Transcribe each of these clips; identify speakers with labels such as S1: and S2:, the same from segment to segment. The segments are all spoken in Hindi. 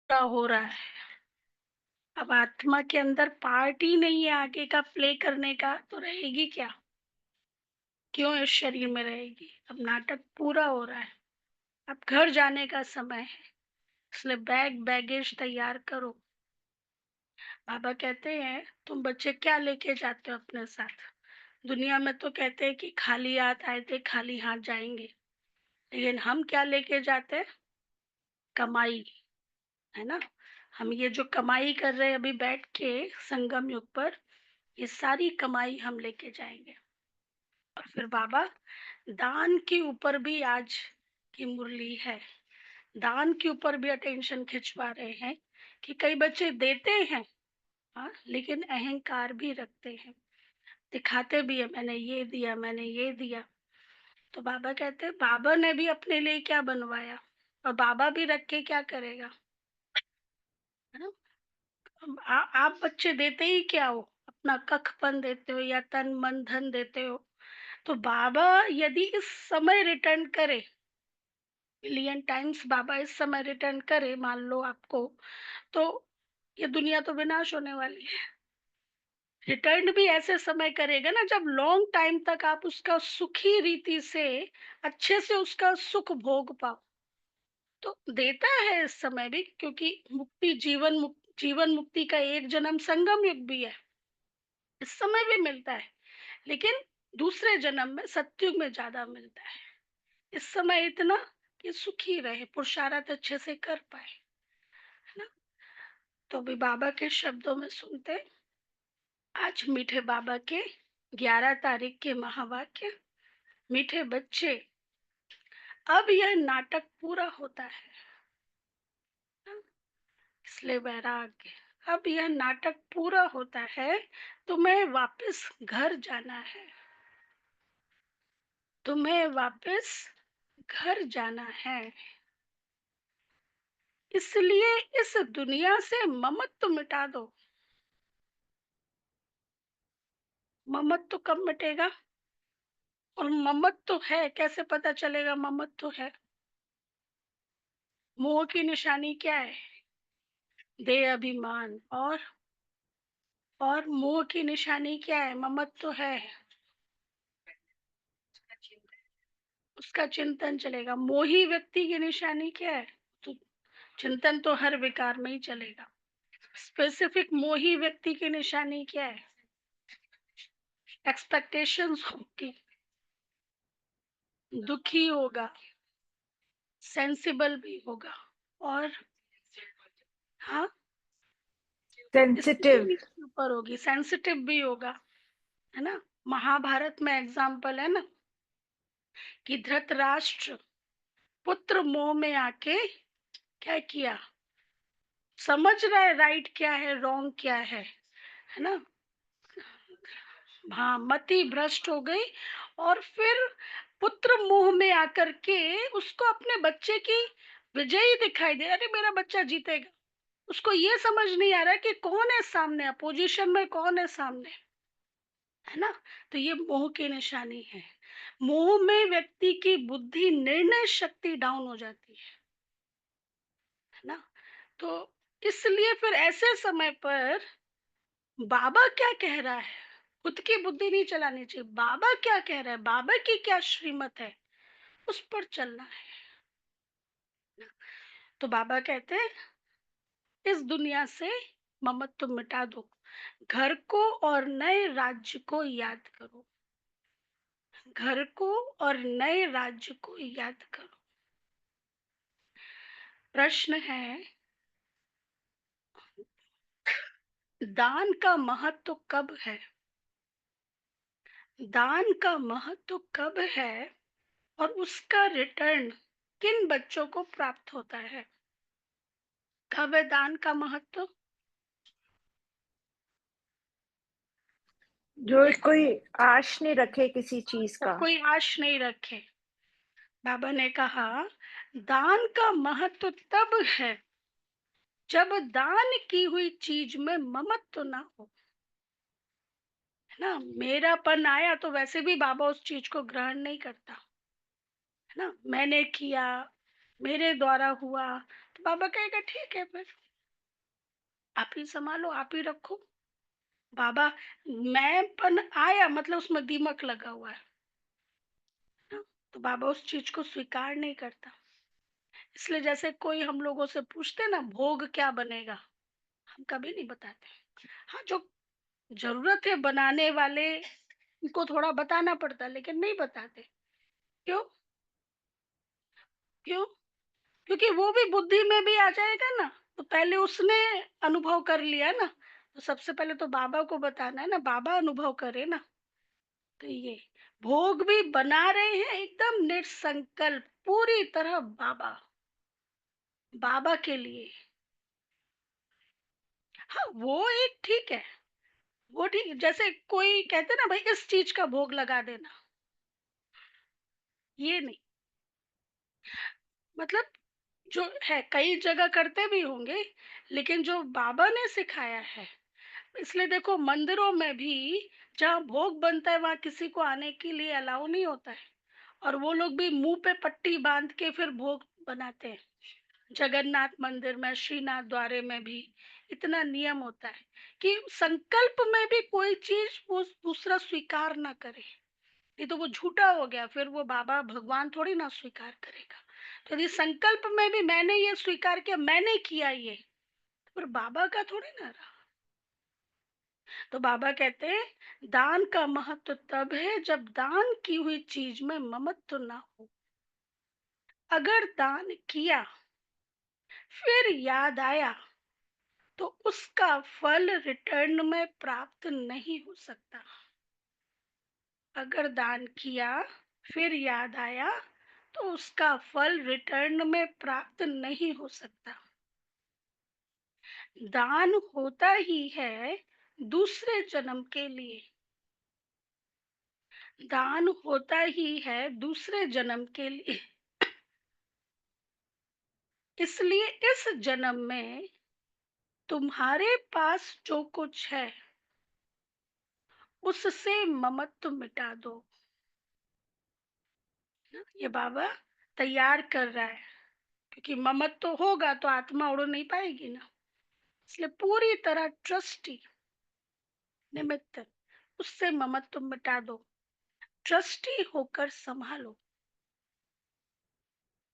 S1: पूरा हो रहा है। अब आत्मा के अंदर पार्ट ही नहीं है आगे का प्ले करने का, तो रहेगी क्या? क्यों इस शरीर में रहेगी? अब नाटक पूरा हो रहा है, अब घर जाने का समय है, इसलिए बैग बैगेज तैयार करो। बाबा कहते हैं तुम बच्चे क्या लेके जाते हो अपने साथ? दुनिया में तो कहते हैं कि खाली हाथ आए थे खाली हाथ जाएंगे, लेकिन हम क्या लेके जाते हैं? कमाई, है ना? हम ये जो कमाई कर रहे हैं अभी बैठ के संगम युग पर, ये सारी कमाई हम लेके जाएंगे। और फिर बाबा दान के ऊपर भी आज की मुरली है, दान के ऊपर भी अटेंशन खिंचवा रहे हैं कि कई बच्चे देते हैं, हाँ, लेकिन अहंकार भी रखते हैं, दिखाते भी है मैंने ये दिया मैंने ये दिया। तो बाबा कहते हैं बाबा ने भी अपने लिए क्या बनवाया, और बाबा भी रख के क्या करेगा, है ना? आप बच्चे देते ही क्या हो? अपना कखपन देते हो या तन मन धन देते हो। तो बाबा यदि इस समय रिटर्न करे, मिलियन टाइम्स बाबा इस समय रिटर्न करे मान लो आपको, तो ये दुनिया तो विनाश होने वाली है। रिटर्न भी ऐसे समय करेगा ना जब लॉन्ग टाइम तक आप उसका सुखी रीति से अच्छे से उसका सुख भोग पाओ। तो देता है इस समय भी, क्योंकि मुक्ति जीवन मुक्ति का एक जन्म संगम युग भी है, इस समय भी मिलता है, लेकिन दूसरे जन्म में सतयुग में ज्यादा मिलता है। इस समय इतना कि सुखी रहे, पुरुषार्थ अच्छे से कर पाए, है ना? तो अभी बाबा के शब्दों में सुनते, आज मीठे बाबा के 11 तारीख के महावाक्य। मीठे बच्चे, अब यह नाटक पूरा होता है, इसलिए वैराग्य, अब यह नाटक पूरा होता है, तुम्हें वापस घर जाना है, तुम्हें वापस घर जाना है। इसलिए इस दुनिया से ममत्व मिटा दो। ममत्व कब मिटेगा? और ममत्व है कैसे पता चलेगा ममत्व है? मोह की निशानी क्या है? देह अभिमान। और मोह की निशानी क्या है? ममत्व है, उसका चिंतन चलेगा। मोही व्यक्ति की निशानी क्या है? तो चिंतन तो हर विकार में ही चलेगा। स्पेसिफिक मोही व्यक्ति की निशानी क्या है? एक्सपेक्टेशंस होगी, दुखी होगा, सेंसिबल भी होगा, और हाँ, स्थिति
S2: सेंसिटिव।
S1: भी इसके ऊपर होगी, सेंसिटिव भी होगा, है ना? महाभारत में एग्जाम्पल है ना कि धृतराष्ट्र पुत्र मोह में आके क्या किया, समझ रहा है राइट क्या है रॉन्ग क्या है ना? हाँ, मति भ्रष्ट हो गई, और फिर पुत्र मोह में आकर के उसको अपने बच्चे की विजयी दिखाई दे, अरे मेरा बच्चा जीतेगा। उसको ये समझ नहीं आ रहा कि कौन है सामने, अपोजिशन में कौन है सामने, है ना? तो ये मोह की निशानी है। मोह में व्यक्ति की बुद्धि निर्णय शक्ति डाउन हो जाती है ना? तो इसलिए फिर ऐसे समय पर बाबा क्या कह रहा है, खुद की बुद्धि नहीं चलानी चाहिए, बाबा क्या कह रहा है, बाबा की क्या श्रीमत है, उस पर चलना है। तो बाबा कहते हैं इस दुनिया से ममत्व मिटा दो, घर को और नए राज्य को याद करो, घर को और नए राज्य को याद करो। प्रश्न है, दान का महत्व कब है? दान का महत्व कब है और उसका रिटर्न किन बच्चों को प्राप्त होता है? कब है दान का महत्व?
S2: जो कोई आश नहीं रखे किसी चीज
S1: तो
S2: का।
S1: कोई आश नहीं रखे। बाबा ने कहा दान का महत्व तब है जब दान की हुई चीज में ममत्व ना हो, है ना? मेरापन आया तो वैसे भी बाबा उस चीज को ग्रहण नहीं करता, है ना? मैंने किया, मेरे द्वारा हुआ, तो बाबा कहेगा ठीक है फिर, आप ही सँभालो, आप ही रखो। बाबा मैंपन आया मतलब उसमें दीमक लगा हुआ है ना, तो बाबा उस चीज़ को स्वीकार नहीं करता। इसलिए जैसे कोई हम लोगों से पूछते ना भोग क्या बनेगा, हम कभी नहीं बताते। हाँ, जो ज़रूरत है बनाने वाले को थोड़ा बताना पड़ता है, लेकिन नहीं बताते। क्यों? क्यों? क्योंकि वो भी बुद्धि में भी आ जाएगा ना, तो पहले उसने अनुभव कर लिया ना, तो सबसे पहले तो बाबा को बताना है ना, बाबा अनुभव करे ना। तो ये भोग भी बना रहे हैं एकदम निसंकल्प, पूरी तरह बाबा, बाबा के लिए। हाँ, वो एक ठीक है, वो ठीक, जैसे कोई कहते ना भाई इस चीज़ का भोग लगा देना, ये नहीं। मतलब जो है कई जगह करते भी होंगे, लेकिन जो बाबा ने सिखाया है, इसलिए देखो मंदिरों में भी जहाँ भोग बनता है वहां किसी को आने के लिए अलाउ नहीं होता है, और वो लोग भी मुंह पे पट्टी बांध के फिर भोग बनाते हैं। जगन्नाथ मंदिर में, श्रीनाथ द्वारे में भी इतना नियम होता है कि संकल्प में भी कोई चीज वो दूसरा स्वीकार ना करे, नहीं तो वो झूठा हो गया, फिर वो बाबा भगवान थोड़ी ना स्वीकार करेगा। तो यदि संकल्प में भी मैंने ये स्वीकार किया, मैंने किया ये, तो फिर बाबा का थोड़ी ना रहा। तो बाबा कहते हैं दान का महत्व तब है जब दान की हुई चीज में ममत्व ना हो। अगर दान किया फिर याद आया तो उसका फल रिटर्न में प्राप्त नहीं हो सकता। अगर दान किया फिर याद आया तो उसका फल रिटर्न में प्राप्त नहीं हो सकता। दान होता ही है दूसरे जन्म के लिए, दान होता ही है दूसरे जन्म के लिए। इसलिए इस जन्म में तुम्हारे पास जो कुछ है उससे ममत्व मिटा दो। ये बाबा तैयार कर रहा है, क्योंकि ममत्व तो होगा तो आत्मा उड़ नहीं पाएगी ना। इसलिए पूरी तरह ट्रस्टी निमित्त उससे ममत्व मिटा दो, ट्रस्टी होकर संभालो,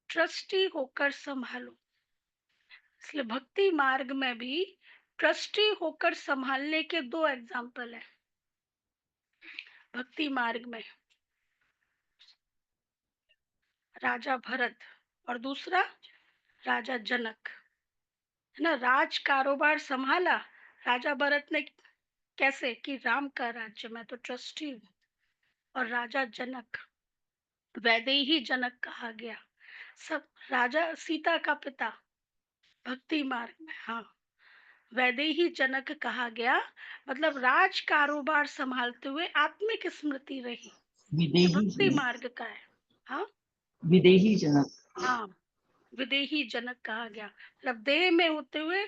S1: ट्रस्टी होकर संभालो। इसलिए भक्ति मार्ग में भी ट्रस्टी होकर संभालने के दो एग्जाम्पल है। भक्ति मार्ग में राजा भरत और दूसरा राजा जनक, है ना। राज कारोबार संभाला राजा भरत ने, कैसे कि राम का राज्य मैं तो ट्रस्टी हूँ। और राजा जनक, वैदेही जनक कहा गया, सब राजा सीता का पिता, भक्ति मार्ग में हाँ वैदेही जनक कहा गया, मतलब राज कारोबार संभालते हुए आत्मिक स्मृति रही। ये
S3: विदेही
S1: भक्ति
S3: जनक।
S1: मार्ग का है। हाँ
S3: विदेही जनक।
S1: हाँ, विदेही जनक कहा गया, मतलब देह में होते हुए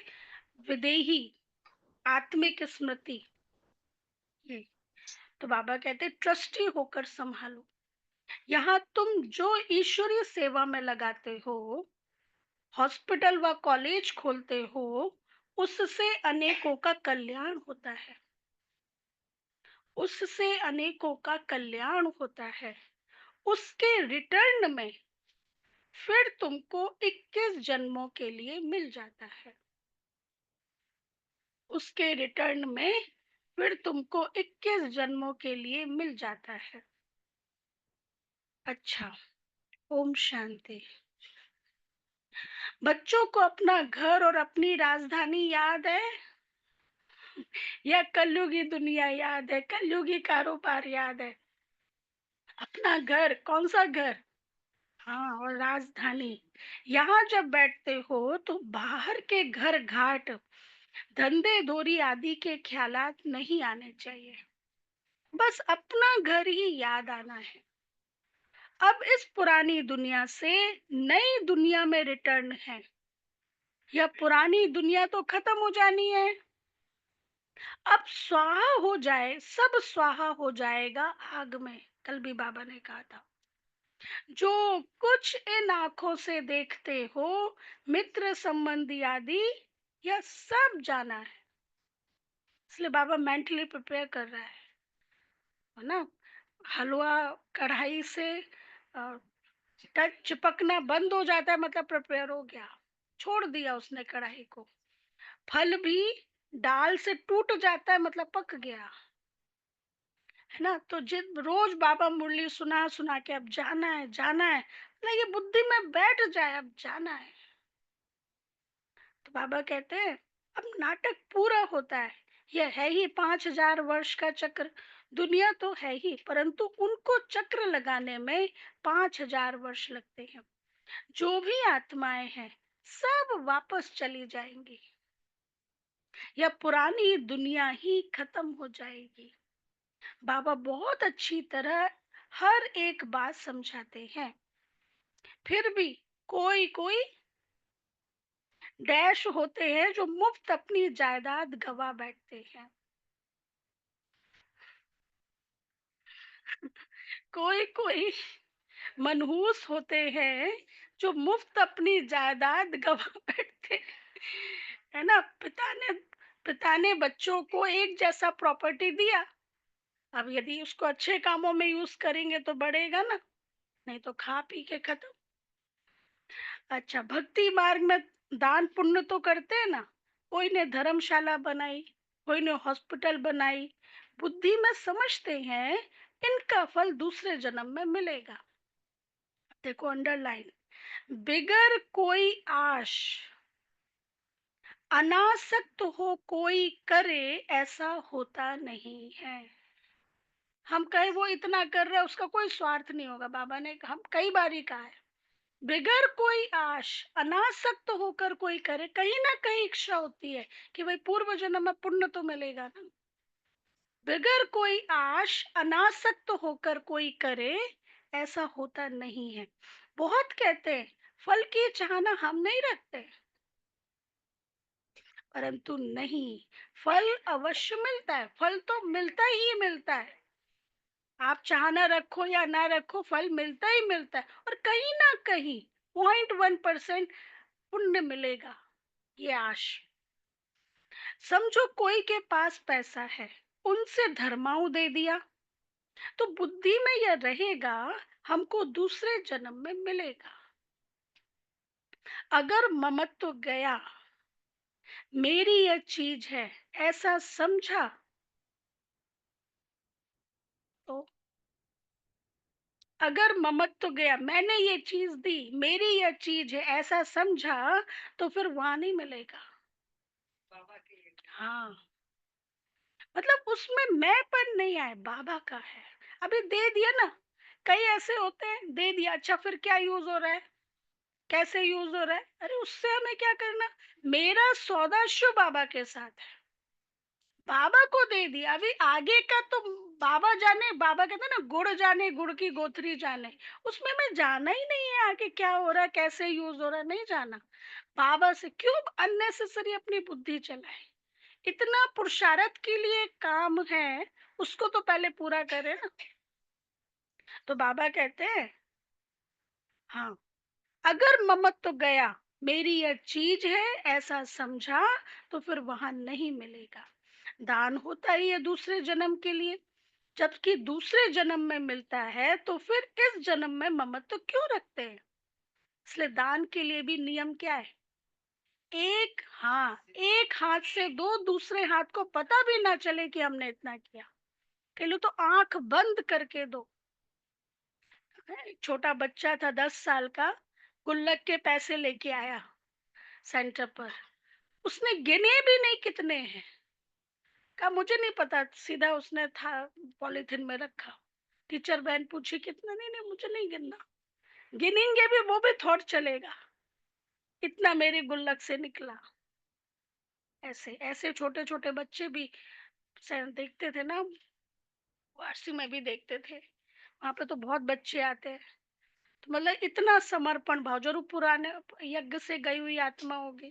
S1: विदेही, आत्मिक स्मृति। ये तो बाबा कहते ट्रस्टी होकर संभालो। यहाँ तुम जो ईश्वरीय सेवा में लगाते हो, हॉस्पिटल व कॉलेज खोलते हो, उससे अनेकों का कल्याण होता है, उससे अनेकों का कल्याण होता है। उसके रिटर्न में फिर तुमको 21 जन्मों के लिए मिल जाता है। उसके रिटर्न में फिर तुमको 21 जन्मों के लिए मिल जाता है। अच्छा, ओम शांति। बच्चों को अपना घर और अपनी राजधानी याद है, या कलयुगी दुनिया याद है, कलयुगी कारोबार याद है? अपना घर, कौन सा घर? हाँ, और राजधानी। यहाँ जब बैठते हो तो बाहर के घर घाट, धंधे धोरी आदि के ख्यालात नहीं आने चाहिए, बस अपना घर ही याद आना है। अब इस पुरानी दुनिया से नई दुनिया में रिटर्न है, यह पुरानी दुनिया तो खत्म हो जानी है। अब स्वाहा हो जाए, सब स्वाहा हो जाएगा आग में, कल भी बाबा ने कहा था। जो कुछ इन आंखों से देखते हो, मित्र संबंधी आदि, यह सब जाना है। इसलिए बाबा मेंटली प्रिपेयर कर रहा है ना। हलवा कढ़ाई से टच चिपकना बंद हो जाता है, मतलब प्रिपेयर हो गया, छोड़ दिया उसने कढ़ाई को। फल भी डाल से टूट जाता है, मतलब पक गया, है ना। तो जिन रोज बाबा मुरली सुना सुना के अब जाना है जाना है, मतलब ये बुद्धि में बैठ जाए, अब जाना है। तो बाबा कहते हैं अब नाटक पूरा होता है। यह है ही 5000 वर्ष का चक्र। दुनिया तो है ही, परंतु उनको चक्र लगाने में 5000 वर्ष लगते हैं। जो भी आत्माएं हैं सब वापस चली जाएंगी, यह पुरानी दुनिया ही खत्म हो जाएगी। बाबा बहुत अच्छी तरह हर एक बात समझाते हैं। फिर भी कोई कोई डैश होते हैं जो मुफ्त अपनी जायदाद गवा बैठते हैं। कोई कोई मनहूस होते हैं जो मुफ्त अपनी जायदाद गवा बैठते हैं, है ना। पिता ने बच्चों को एक जैसा प्रॉपर्टी दिया। अब यदि उसको अच्छे कामों में यूज करेंगे तो बढ़ेगा ना, नहीं तो खा पी के खत्म। अच्छा, भक्ति मार्ग में दान पुण्य तो करते हैं ना। कोई ने धर्मशाला बनाई, कोई ने हॉस्पिटल बनाई। बुद्धि में समझते हैं इनका फल दूसरे जन्म में मिलेगा। देखो अंडरलाइन, बिगर कोई आश, अनासक्त हो कोई करे, ऐसा होता नहीं है। हम कहे वो इतना कर रहे हैं, उसका कोई स्वार्थ नहीं होगा। बाबा ने हम कई बार ही कहा है, बिगर कोई आश, अनासक्त होकर कोई करे, कहीं ना कहीं इच्छा होती है कि भाई पूर्व जन्म में पुण्य तो मिलेगा ना। बिगर कोई आश, अनासक्त होकर कोई करे, ऐसा होता नहीं है। बहुत कहते हैं फल की चाहना हम नहीं रखते, परंतु नहीं, फल अवश्य मिलता है। फल तो मिलता ही मिलता है। आप चाहना रखो या ना रखो, फल मिलता ही मिलता है। और कहीं ना कहीं 0.1% पुण्य मिलेगा, ये आश। समझो कोई के पास पैसा है, उनसे धर्माऊ दे दिया, तो बुद्धि में यह रहेगा हमको दूसरे जन्म में मिलेगा। अगर ममत्व गया, मेरी यह चीज है ऐसा समझा, तो अगर ममत्व गया, मैंने ये चीज दी, मेरी यह चीज है ऐसा समझा, तो फिर वहां नहीं मिलेगा। हाँ, मतलब उसमें मैं पर नहीं आए, बाबा का है। अभी दे दिया ना, कई ऐसे होते हैं दे दिया, अच्छा फिर क्या यूज हो रहा है, कैसे यूज हो रहा है, अरे उससे हमें क्या करना। मेरा सौदा शिव बाबा के साथ है, बाबा को दे दिया, अभी आगे का तो बाबा जाने। बाबा कहते हैं ना, गुड़ जाने गुड़ की गोथरी जाने। उसमें मैं जाना ही नहीं है आगे क्या हो रहा है, कैसे यूज हो रहा है, नहीं जाना। बाबा से क्यों अननेसेसरी अपनी बुद्धि चलाए। इतना पुरुषार्थ के लिए काम है, उसको तो पहले पूरा करे ना। तो बाबा कहते हैं हाँ, अगर ममत्व तो गया, मेरी यह चीज है ऐसा समझा, तो फिर वहां नहीं मिलेगा। दान होता ही है दूसरे जन्म के लिए, जबकि दूसरे जन्म में मिलता है, तो फिर इस जन्म में ममत्व तो क्यों रखते हैं। इसलिए दान के लिए भी नियम क्या है, एक, हाँ, एक हाथ से दो, दूसरे हाथ को पता भी ना चले कि हमने इतना किया। कह लो तो आंख बंद करके दो। एक छोटा बच्चा था 10 साल का, गुल्लक के पैसे लेके आया सेंटर पर। उसने गिने भी नहीं कितने हैं, कहा मुझे नहीं पता, सीधा उसने था पॉलिथीन में रखा। टीचर बहन पूछी कितना, नहीं नहीं मुझे नहीं गिनना। गिनेंगे भी वो भी थॉट चलेगा, इतना मेरे गुल्लक से निकला। ऐसे ऐसे छोटे छोटे बच्चे भी देखते थे ना, वारसी में भी देखते थे, वहां पे तो बहुत बच्चे आते हैं। तो मतलब इतना समर्पण भाव, जरूर पुराने यज्ञ से गई हुई आत्मा होगी।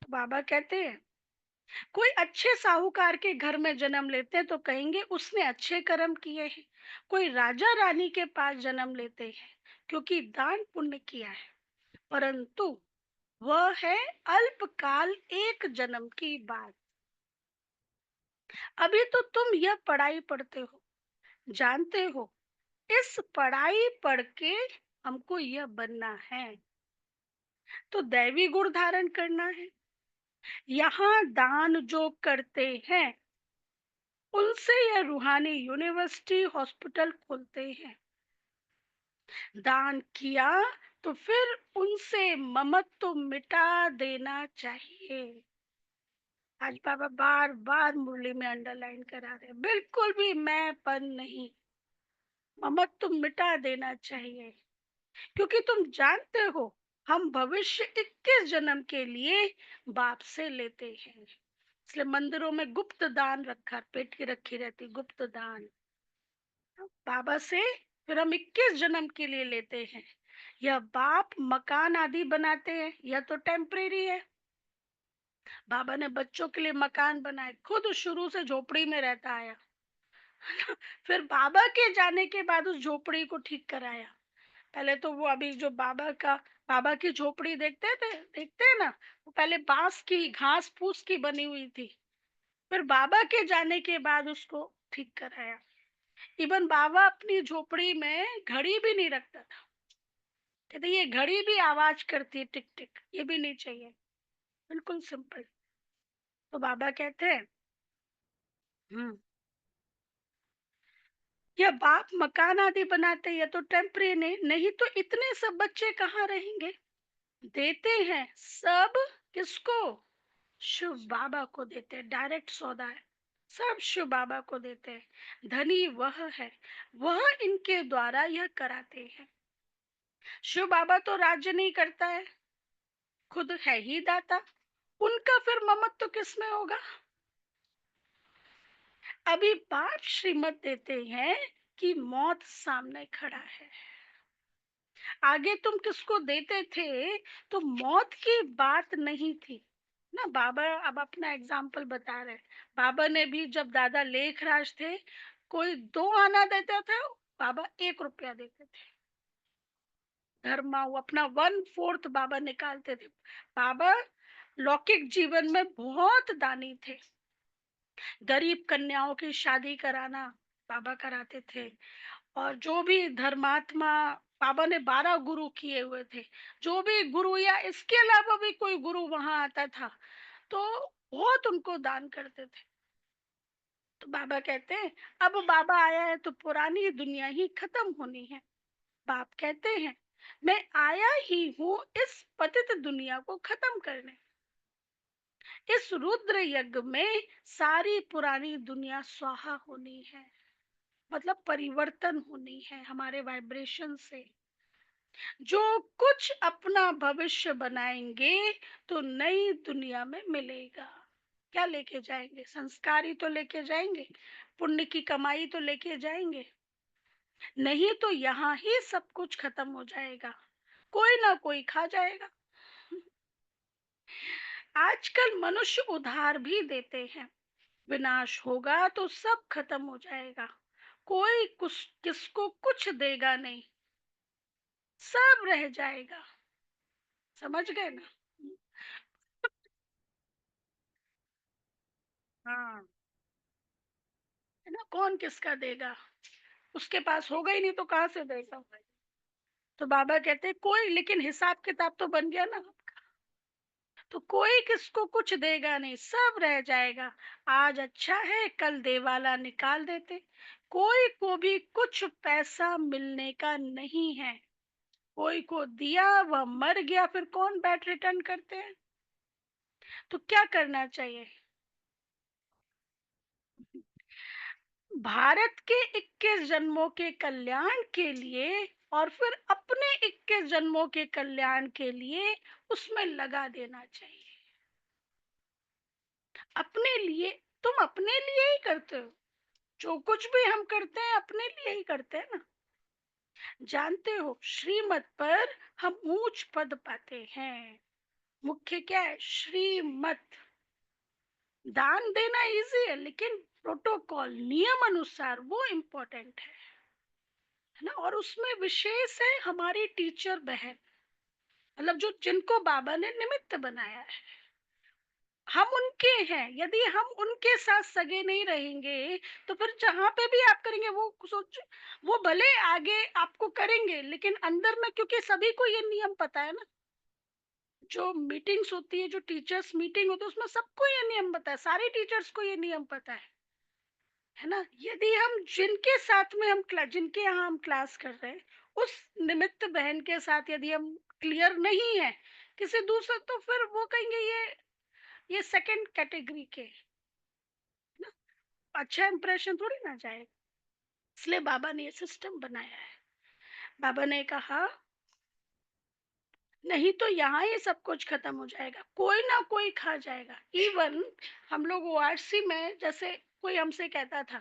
S1: तो बाबा कहते हैं कोई अच्छे साहूकार के घर में जन्म लेते हैं तो कहेंगे उसने अच्छे कर्म किए हैं। कोई राजा रानी के पास जन्म लेते हैं क्योंकि दान पुण्य किया है, परंतु वह है अल्पकाल, एक जन्म की बात। अभी तो तुम यह पढ़ाई पढ़ते हो, जानते हो इस पढ़ाई पढ़ के हमको यह बनना है, तो दैवी गुण धारण करना है। यहाँ दान जो करते हैं उनसे यह रूहानी यूनिवर्सिटी हॉस्पिटल खोलते हैं। दान किया तो फिर उनसे ममत्व मिटा देना चाहिए। आज बाबा बार बार मुरली में अंडरलाइन करा रहे हैं, बिल्कुल भी मैंपन नहीं, ममत्व मिटा देना चाहिए। क्योंकि तुम जानते हो हम भविष्य 21 जन्म के लिए बाप से लेते हैं, इसलिए मंदिरों में गुप्त दान रखा, पेट की रखी रहती गुप्त दान बाबा से। फिर हम 21 जन्म के लिए लेते हैं। यह बाप मकान आदि बनाते हैं, यह तो टेम्परेरी है। बाबा ने बच्चों के लिए मकान बनाए, खुद शुरू से झोपड़ी में रहता आया फिर बाबा के जाने के बाद उस झोपड़ी को ठीक कराया। पहले तो वो अभी जो बाबा की झोपड़ी देखते हैं ना, वो पहले बांस की घास फूस की बनी हुई थी। फिर बाबा के जाने के बाद उसको ठीक कराया। इवन बाबा अपनी झोपड़ी में घड़ी भी नहीं रखता था, कहते ये घड़ी भी आवाज करती है टिक टिक, ये भी नहीं चाहिए, बिल्कुल सिंपल। तो बाबा कहते हैं हम्म यह बाप मकान आदि बनाते, ये तो टेम्परेरी नहीं तो इतने सब बच्चे कहाँ रहेंगे। देते हैं सब, किसको? शिव बाबा को देते हैं, डायरेक्ट सौदा है, सब शिव बाबा को देते हैं। धनी वह है, वह इनके द्वारा यह कराते हैं। शिव बाबा तो राज्य नहीं करता है, खुद है ही दाता, उनका फिर ममत्व तो किसमें होगा। अभी बाप श्रीमत देते हैं कि मौत सामने खड़ा है। आगे तुम किसको देते थे तो मौत की बात नहीं थी ना। बाबा अब अपना एग्जाम्पल बता रहे, बाबा ने भी जब दादा लेखराज थे, कोई 2 आना देता था, बाबा 1 रुपया देते थे। धर्माऊ अपना 1/4 बाबा निकालते थे। बाबा लौकिक जीवन में बहुत दानी थे। गरीब कन्याओं की शादी कराना बाबा कराते थे। और जो भी धर्मात्मा, बाबा ने 12 गुरु किए हुए थे, जो भी गुरु या इसके अलावा भी कोई गुरु वहां आता था तो बहुत उनको दान करते थे। तो बाबा कहते हैं अब बाबा आया है तो पुरानी दुनिया ही खत्म होनी है। बाप कहते हैं मैं आया ही हूँ इस पतित दुनिया को खत्म करने। इस रुद्र यज्ञ में सारी पुरानी दुनिया स्वाहा होनी है, मतलब परिवर्तन होनी है हमारे वाइब्रेशन से। जो कुछ अपना भविष्य बनाएंगे तो नई दुनिया में मिलेगा। क्या लेके जाएंगे? संस्कार ही तो लेके जाएंगे, पुण्य की कमाई तो लेके जाएंगे। नहीं तो यहाँ ही सब कुछ खत्म हो जाएगा, कोई ना कोई खा जाएगा। आजकल मनुष्य उधार भी देते हैं, विनाश होगा तो सब खत्म हो जाएगा, कोई कुछ किसको कुछ देगा नहीं, सब रह जाएगा। समझ गए ना? हाँ, है ना, कौन किसका देगा, उसके पास होगा ही नहीं तो कहाँ से देगा। तो बाबा कहते हैं कोई, लेकिन हिसाब किताब तो बन गया ना, तो कोई किसको कुछ देगा नहीं, सब रह जाएगा। आज अच्छा है कल देवाला निकाल देते, कोई को भी कुछ पैसा मिलने का नहीं है। कोई को दिया वह मर गया, फिर कौन बैट रिटर्न करते हैं। तो क्या करना चाहिए? भारत के 21 जन्मों के कल्याण के लिए और फिर अपने 21 जन्मों के कल्याण के लिए उसमें लगा देना चाहिए। अपने लिए, तुम अपने लिए ही करते हो, जो कुछ भी हम करते हैं अपने लिए ही करते हैं ना। जानते हो श्रीमत पर हम ऊंच पद पाते हैं। मुख्य क्या है? श्रीमत। दान देना इजी है, लेकिन प्रोटोकॉल नियम अनुसार वो इम्पोर्टेंट है ना। और उसमें विशेष है हमारी टीचर बहन, मतलब जो जिनको बाबा ने निमित्त बनाया है, हम उनके हैं। यदि हम उनके साथ सगे नहीं रहेंगे तो फिर जहां पे भी आप करेंगे वो सोच, वो भले आगे आपको करेंगे लेकिन अंदर में, क्योंकि सभी को ये नियम पता है ना, जो मीटिंग्स होती है, जो टीचर्स मीटिंग होती है, उसमें सबको ये नियम पता है, सारे टीचर्स को ये नियम पता है ना। यदि हम जिनके साथ में हम जिनके यहाँ हम क्लास कर रहे हैं, उस निमित्त बहन के साथ यदि हम क्लियर नहीं है किसी दूसरे, तो फिर वो कहेंगे ये सेकंड कैटेगरी के ना, अच्छा इंप्रेशन थोड़ी ना जाएगा। इसलिए बाबा ने ये सिस्टम बनाया है। बाबा ने कहा नहीं तो यहाँ ही सब कुछ खत्म हो जाएगा, कोई ना कोई खा जाएगा। इवन हम लोग ओआरसी में, जैसे कोई हमसे कहता था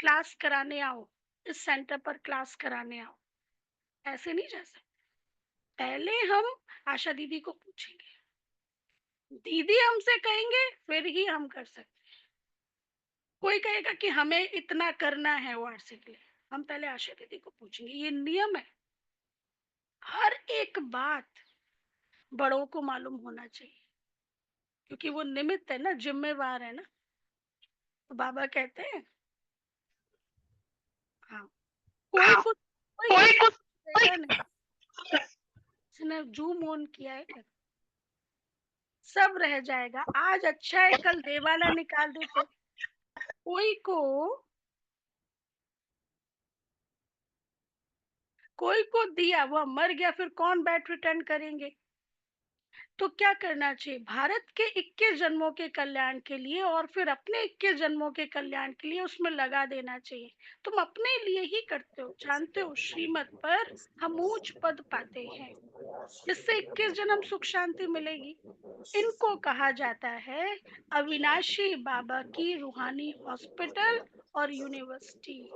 S1: क्लास कराने आओ, इस सेंटर पर क्लास कराने आओ, ऐसे नहीं जा सकते। पहले हम आशा दीदी को पूछेंगे, दीदी हमसे कहेंगे, फिर ही हम कर सकते। कोई कहेगा कि हमें इतना करना है ओआरसी के लिए, हम पहले आशा दीदी को पूछेंगे। ये नियम है, हर एक बात बड़ों को मालूम होना चाहिए, क्योंकि वो निमित्त है ना, जिम्मेवार है ना। तो बाबा कहते हैं हाँ, कोई कुछ कोई किसी को देगा नहीं। इसने जूम ऑन किया है क्या? सब रह जाएगा। आज अच्छा है, कल देवाला निकाल देते। कोई को दिया, वह मर गया, फिर कौन बैट रिटर्न करेंगे? तो क्या करना चाहिए? भारत के 21 जन्मों के कल्याण के लिए और फिर अपने 21 जन्मों के कल्याण के लिए उसमें लगा देना चाहिए। तुम अपने लिए ही करते हो, जानते हो श्रीमत पर हम ऊंच पद पाते हैं, जिससे 21 जन्म सुख शांति मिलेगी। इनको कहा जाता है अविनाशी बाबा की रूहानी हॉस्पिटल और यूनिवर्सिटी,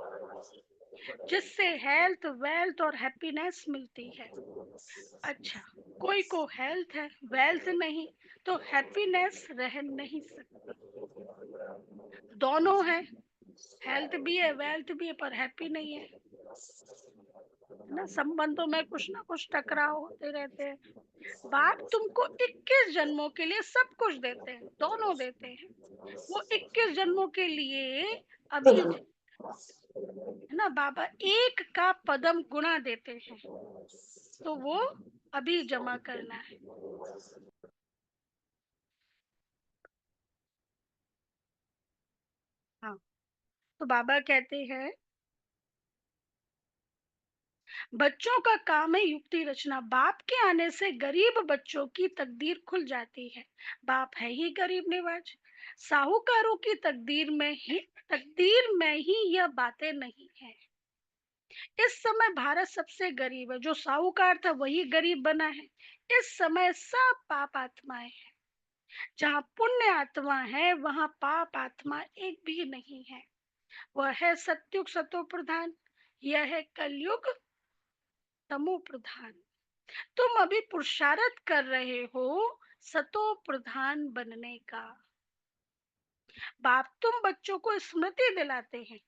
S1: जिससे हेल्थ वेल्थ और हैप्पीनेस मिलती है। अच्छा, कोई को हेल्थ है वेल्थ नहीं, तो हैप्पीनेस रह नहीं सकती। दोनों है, हेल्थ भी है वेल्थ भी है, पर हैप्पी नहीं है ना। संबंधों में कुछ ना कुछ टकराव होते रहते हैं। बाप तुमको 21 जन्मों के लिए सब कुछ देते हैं, दोनों देते हैं। वो 21 जन्मों के लिए अभी है ना, बाबा एक का पदम गुणा देते हैं, तो वो अभी जमा करना है। हाँ, तो बाबा कहते हैं बच्चों का काम है युक्ति रचना। बाप के आने से गरीब बच्चों की तकदीर खुल जाती है। बाप है ही गरीब निवाज। साहूकारों की तकदीर में ही यह बातें नहीं है। इस समय भारत सबसे गरीब है, जो साहूकार था वही गरीब बना है। इस समय सब पाप आत्माएं हैं। जहाँ पुण्य आत्मा है वहां पाप आत्मा एक भी नहीं है। वह है सत्युग सतो प्रधान, यह है कलयुग तमो प्रधान। तुम अभी पुरुषार्थ कर रहे हो सतो प्रधान बनने का। बाप तुम बच्चों को स्मृति दिलाते हैं,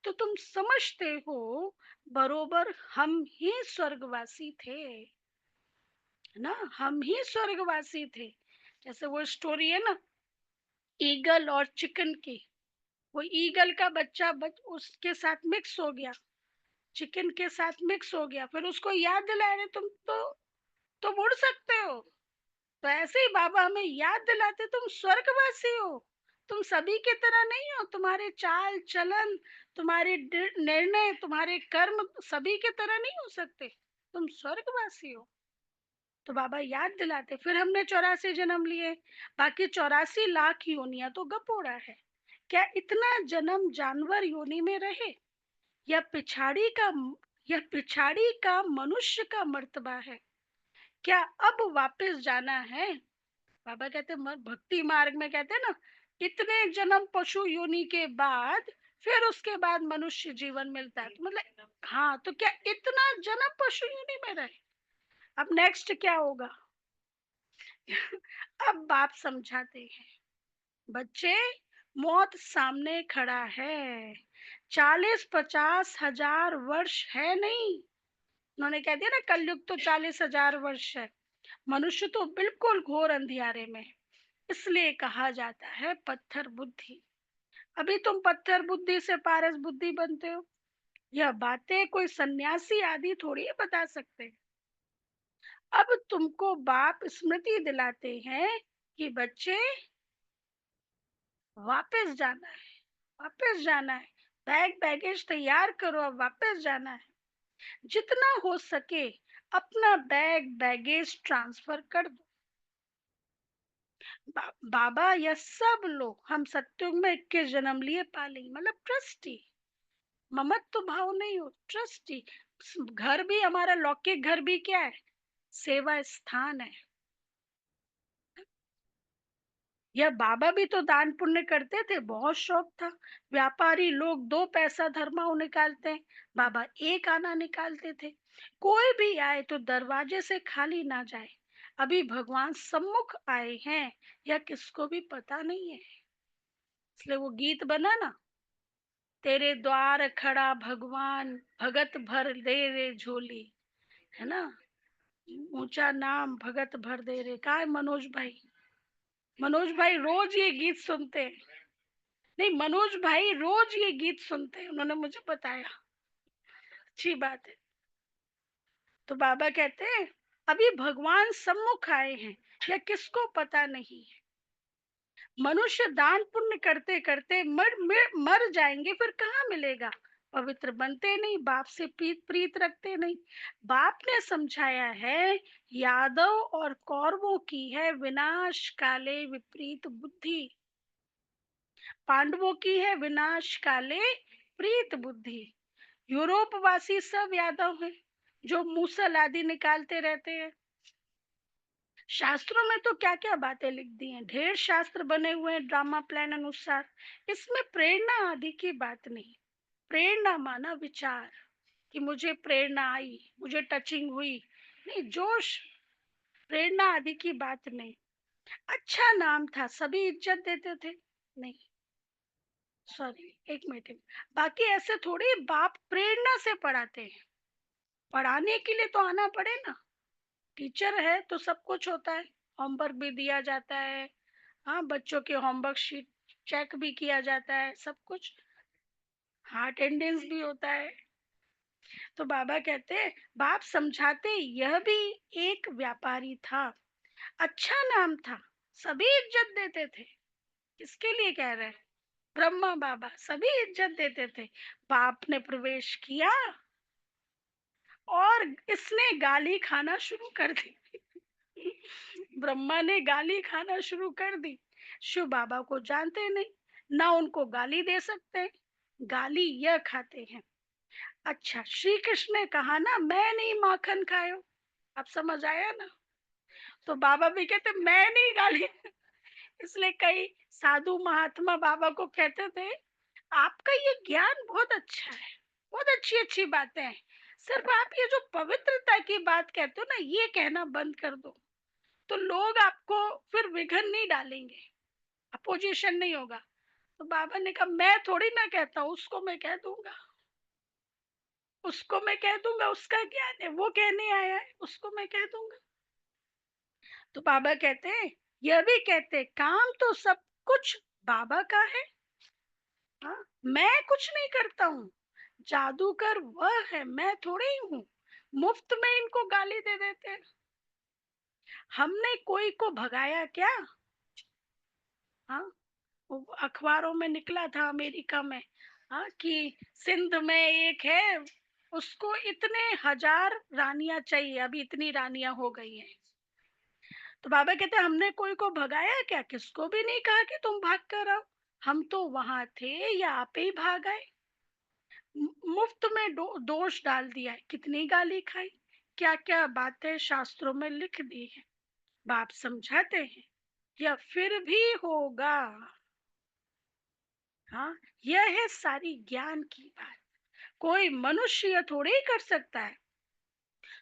S1: तो तुम समझते हो बरोबर हम ही स्वर्गवासी थे ना, हम ही स्वर्गवासी थे। जैसे वो स्टोरी है ना, ईगल और चिकन की। वो ईगल का बच्चा उसके साथ मिक्स हो गया, चिकन के साथ मिक्स हो गया, फिर उसको याद दिला रहे तुम उड़ सकते हो। तो ऐसे ही बाबा हमें याद दिलाते तुम स्वर्गवासी हो, तुम सभी की तरह नहीं हो। तुम्हारे चाल चलन, तुम्हारे निर्णय, तुम्हारे कर्म सभी की तरह नहीं हो सकते, तुम स्वर्गवासी हो। तो बाबा याद दिलाते। फिर हमने 84 जन्म लिए, बाकी 84 लाख योनियां तो गपोड़ा है। क्या इतना जन्म जानवर योनि में रहे? या पिछाड़ी का मनुष्य का मर्तबा है? क्या अब वापस जाना है? बाबा कहते भक्ति मार्ग में कहते हैं ना, इतने जन्म पशु योनि के बाद फिर उसके बाद मनुष्य जीवन मिलता है। तो मतलब हाँ, तो क्या इतना जन्म पशु योनि में रहे? अब नेक्स्ट क्या होगा? अब बाप समझाते हैं बच्चे, मौत सामने खड़ा है, 40-50 हजार वर्ष है नहीं। उन्होंने कह दिया ना, कलयुग तो 40 हजार वर्ष है। मनुष्य तो बिल्कुल घोर अंधियारे में, इसलिए कहा जाता है पत्थर बुद्धि। अभी तुम पत्थर बुद्धि से पारस बुद्धि बनते हो। यह बातें कोई सन्यासी आदि थोड़ी बता सकते। अब तुमको बाप स्मृति दिलाते हैं कि बच्चे, वापस जाना है, वापस जाना है। बैग बैगेज तैयार करो, अब वापस जाना है। जितना हो सके अपना बैग बैगेज ट्रांसफर कर दो। बाबा, यह सब लोग हम सत्युग में 21 जन्म लिए पालेंगे, मतलब ट्रस्टी। ममत्व भाव नहीं हो, ट्रस्टी। घर भी हमारा लौकिक घर भी क्या है? सेवा स्थान है। यह बाबा भी तो दान पुण्य करते थे, बहुत शौक था। व्यापारी लोग 2 पैसा धर्माओ निकालते हैं, बाबा 1 आना निकालते थे। कोई भी आए तो दरवाजे से खाली ना जाए। अभी भगवान सम्मुख आए हैं, यह किसको भी पता नहीं है। इसलिए वो गीत बना ना, तेरे द्वार खड़ा भगवान, भगत भर दे रे झोली, है ना। ऊंचा नाम भगत भर दे रे। का है मनोज भाई? मनोज भाई रोज ये गीत सुनते हैं। नहीं, मनोज भाई रोज ये गीत सुनते हैं, उन्होंने मुझे बताया। अच्छी बात है। तो बाबा कहते हैं अभी भगवान सम्मुख आए हैं, या किसको पता नहीं है। मनुष्य दान पुण्य करते करते मर जाएंगे, फिर कहाँ मिलेगा। पवित्र बनते नहीं, बाप से प्रीत रखते नहीं। बाप ने समझाया है, यादव और कौरवों की है विनाश काले विपरीत बुद्धि, पांडवों की है विनाश काले प्रीत बुद्धि। यूरोप वासी सब यादव हैं, जो मूसल आदि निकालते रहते हैं। शास्त्रों में तो क्या क्या बातें लिख दी हैं, ढेर शास्त्र बने हुए हैं ड्रामा प्लान अनुसार। इसमें प्रेरणा आदि की बात नहीं। प्रेरणा माना विचार, कि मुझे प्रेरणा आई, मुझे टचिंग हुई, नहीं जोश। प्रेरणा आदि की बात नहीं। अच्छा नाम था, सभी इज्जत देते थे, नहीं। सॉरी, एक मिनट। बाकी ऐसे थोड़ी बाप प्रेरणा से पढ़ाते हैं। पढ़ाने के लिए तो आना पड़े ना। टीचर है तो सब कुछ होता है, होमवर्क भी दिया जाता है। हाँ, बच्चों के होमवर्क शीट चेक भी किया जाता है, सब कुछ। हाँ, अटेंडेंस भी होता है। तो बाबा कहते हैं, बाप समझाते यह भी एक व्यापारी था, अच्छा नाम था, सभी इज्जत देते थे। किसके लिए कह रहे हैं? ब्रह्मा बाबा सभी इज्जत देते थे। बाप ने प्रवेश किया और इसने गाली खाना शुरू कर दी। ब्रह्मा ने गाली खाना शुरू कर दी। शिव बाबा को जानते नहीं, ना उनको गाली दे सकते, गाली यह खाते हैं। अच्छा, श्री कृष्ण ने कहा ना, मैं नहीं माखन खायो। अब समझ आया ना। तो बाबा भी कहते मैं नहीं गाली। इसलिए कई साधु महात्मा बाबा को कहते थे, आपका ये ज्ञान बहुत अच्छा है, बहुत अच्छी अच्छी बातें हैं, सिर्फ आप ये जो पवित्रता की बात कहते हो ना, ये कहना बंद कर दो, तो लोग आपको फिर विघन नहीं डालेंगे, अपोजिशन नहीं होगा। तो बाबा ने कहा, मैं थोड़ी ना कहता हूँ, उसको मैं कह दूंगा, उसको मैं कह दूंगा, उसका ज्ञान है, वो कहने आया है, उसको मैं कह दूंगा। तो बाबा कहते हैं, यह भी कहते काम तो सब कुछ बाबा का है। हाँ, मैं कुछ नहीं करता हूँ, जादूगर वह है, मैं थोड़ी ही हूँ। मुफ्त में इनको गाली दे देते हैं। हमने कोई को भगाया क्या? हाँ, वो अखबारों में निकला था अमेरिका में, हाँ, कि सिंध में एक है, उसको इतने हजार रानियां चाहिए, अभी इतनी रानियां हो गई हैं। तो बाबा कहते हमने कोई को भगाया क्या? किसको भी नहीं कहा कि तुम भाग कर आओ, हम तो वहां थे, या आप ही भाग आए। मुफ्त में दोष डाल दिया है, कितनी गाली खाई, क्या क्या बातें शास्त्रों में लिख दी है। बाप समझाते हैं, यह फिर भी होगा। हाँ, यह है सारी ज्ञान की बात, कोई मनुष्य यह थोड़ी ही कर सकता है।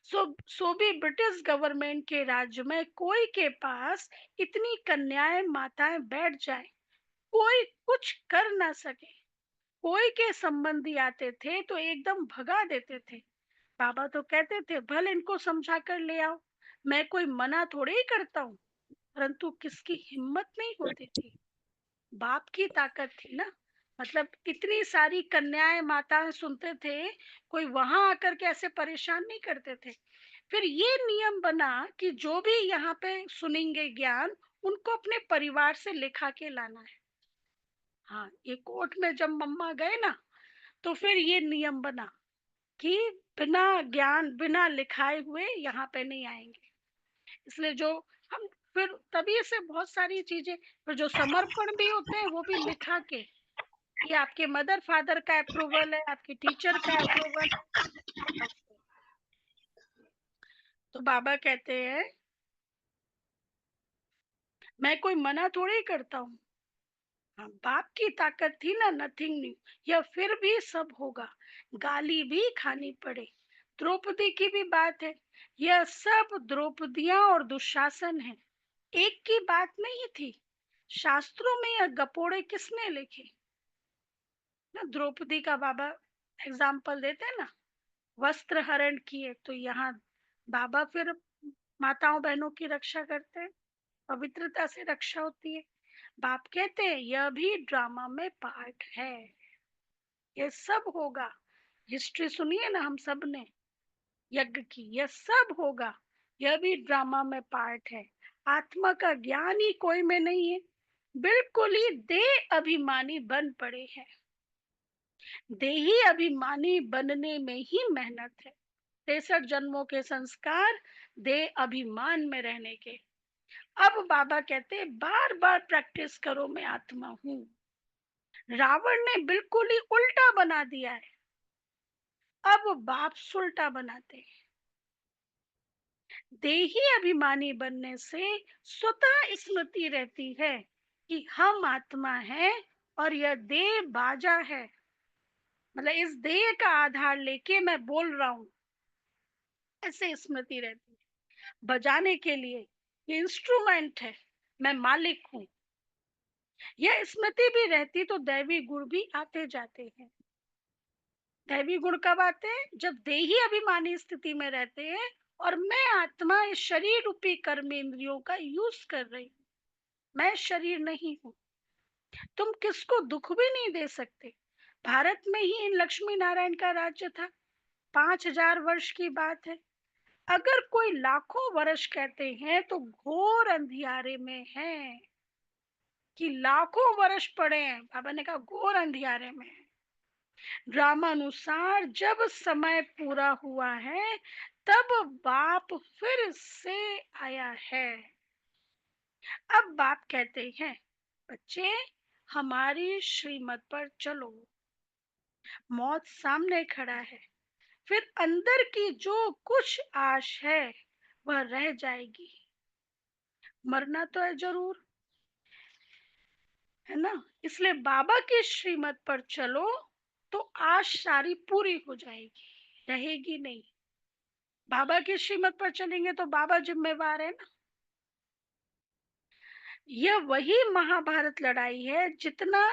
S1: सो भी ब्रिटिश गवर्नमेंट के राज्य में कोई के पास इतनी कन्याएं माताएं बैठ जाए, कोई कुछ कर ना सके। कोई के संबंधी आते थे तो एकदम भगा देते थे। बाबा तो कहते थे भले इनको समझा कर ले आओ, मैं कोई मना थोड़े ही करता हूँ। परंतु किसकी हिम्मत नहीं होती थी। बाप की ताकत थी ना। मतलब इतनी सारी कन्याएं माताएं सुनते थे, कोई वहां आकर के ऐसे परेशान नहीं करते थे। फिर ये नियम बना कि जो भी यहाँ पे सुनेंगे ज्ञान, उनको अपने परिवार से लिखा के लाना है। हाँ, ये कोर्ट में जब मम्मा गए ना, तो फिर ये नियम बना कि बिना ज्ञान बिना लिखाए हुए यहाँ पे नहीं आएंगे। इसलिए जो हम फिर तभी से बहुत सारी चीजें, फिर जो समर्पण भी होते हैं वो भी लिखा के, ये आपके मदर फादर का अप्रूवल है, आपकी टीचर का अप्रूवल है। तो बाबा कहते हैं मैं कोई मना थोड़ी करता हूँ। हाँ, बाप की ताकत थी ना, नथिंग न्यू। यह फिर भी सब होगा, गाली भी खानी पड़े। द्रौपदी की भी बात है, यह सब द्रौपदियां और दुशासन है, एक की बात नहीं थी। शास्त्रों में यह गपोड़े किसने लिखे ना। द्रौपदी का बाबा एग्जाम्पल देते हैं ना, वस्त्र हरण किए, तो यहाँ बाबा फिर माताओं बहनों की रक्षा करते हैं, पवित्रता से रक्षा होती है। बाप कहते हैं यह भी ड्रामा में पार्ट है, ये सब होगा। हिस्ट्री सुनिए ना हम सब ने यज्ञ की, यह सब होगा, यह भी ड्रामा में पार्ट है। आत्मा का ज्ञान ही कोई में नहीं है, बिल्कुल ही देह अभिमानी बन पड़े हैं। देही अभिमानी बनने में ही मेहनत है। 63 जन्मों के संस्कार देह अभिमान में रहने के। अब बाबा कहते हैं बार बार प्रैक्टिस करो, मैं आत्मा हूँ। रावण ने बिल्कुल ही उल्टा बना दिया है, अब बाप सुलटा बनाते हैं। देही अभिमानी बनने से स्वतः स्मृति रहती है कि हम आत्मा है और यह देह बाजा है। मतलब इस देह का आधार लेके मैं बोल रहा हूँ, ऐसे स्मृति रहती है। बजाने के लिए ये इंस्ट्रूमेंट है, मैं मालिक हूँ। यह स्मृति भी रहती तो दैवी गुण भी आते जाते हैं। दैवी गुण कब आते हैं? जब देही अभिमानी स्थिति में रहते हैं और मैं आत्मा इस शरीर रूपी कर्म इंद्रियों का यूज कर रही हूँ, मैं शरीर नहीं हूँ। तुम किसको दुख भी नहीं दे सकते। भारत में ही इन लक्ष्मी नारायण का राज्य था, 5000 वर्ष की बात है। अगर कोई लाखों वर्ष कहते हैं तो घोर अंधियारे में है, कि लाखों वर्ष पड़े हैं। बाबा ने कहा घोर अंधियारे में है। ड्रामानुसार जब समय पूरा हुआ है, तब बाप फिर से आया है। अब बाप कहते हैं बच्चे हमारी श्रीमत पर चलो। मौत सामने खड़ा है, फिर अंदर की जो कुछ आश है वह रह जाएगी। मरना तो है जरूर, है ना। इसलिए बाबा की श्रीमत पर चलो तो आश सारी पूरी हो जाएगी, रहेगी नहीं। बाबा की श्रीमत पर चलेंगे तो बाबा जिम्मेवार है ना। यह वही महाभारत लड़ाई है, जितना